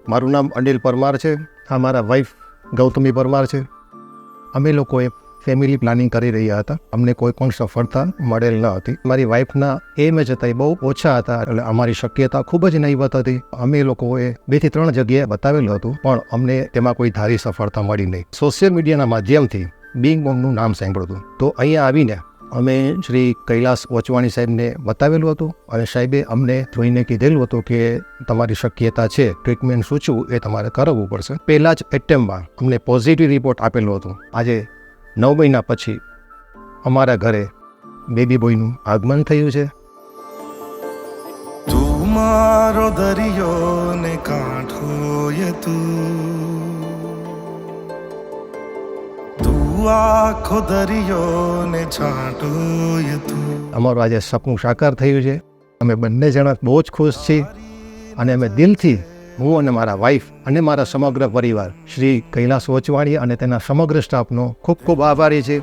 મારું નામ અનિલ પરમાર છે. આ મારા વાઈફ ગૌતમી પરમાર છે. અમે લોકોએ ફેમિલી પ્લાનિંગ કરી રહ્યા હતા. અમને કોઈ પણ સફળતા મળેલ ન હતી. મારી વાઈફના એમ જતા બહુ ઓછા હતા, એટલે અમારી શક્યતા ખૂબ જ નહીવત હતી. અમે લોકોએ 2 થી 3 જગ્યાએ બતાવેલું હતું, પણ અમને તેમાં કોઈ ધારી સફળતા મળી નહીં. સોશિયલ મીડિયાના માધ્યમથી બિંગ બોંગનું નામ સાંભળ્યું હતું, તો અહીંયા આવીને અમે શ્રી કૈલાસ ઓચવાણી સાહેબને બતાવેલું હતું, અને સાહેબે અમને જોઈને કીધેલું હતું કે તમારી શક્યતા છે, ટ્રીટમેન્ટ સૂચવું એ તમારે કરાવવું પડશે. પહેલા જ એટેમ્પમાં અમને પોઝિટિવ રિપોર્ટ આપેલો હતો. આજે 9 મહિના પછી અમારા ઘરે બેબી બોયનું આગમન થયું છે. તું મારો દરિયો ને કાંઠો ય તું આખો દરિયો ને છાંટો ય તું. અમારું આજે સપનું સાકાર થયું છે. અમે બંને જણા બહુ જ ખુશ છીએ, અને અમે દિલથી, હું અને મારા વાઈફ અને મારા સમગ્ર પરિવાર શ્રી કૈલાસ ઓચવાણી અને તેના સમગ્ર સ્ટાફનો ખૂબ ખૂબ આભારી છે.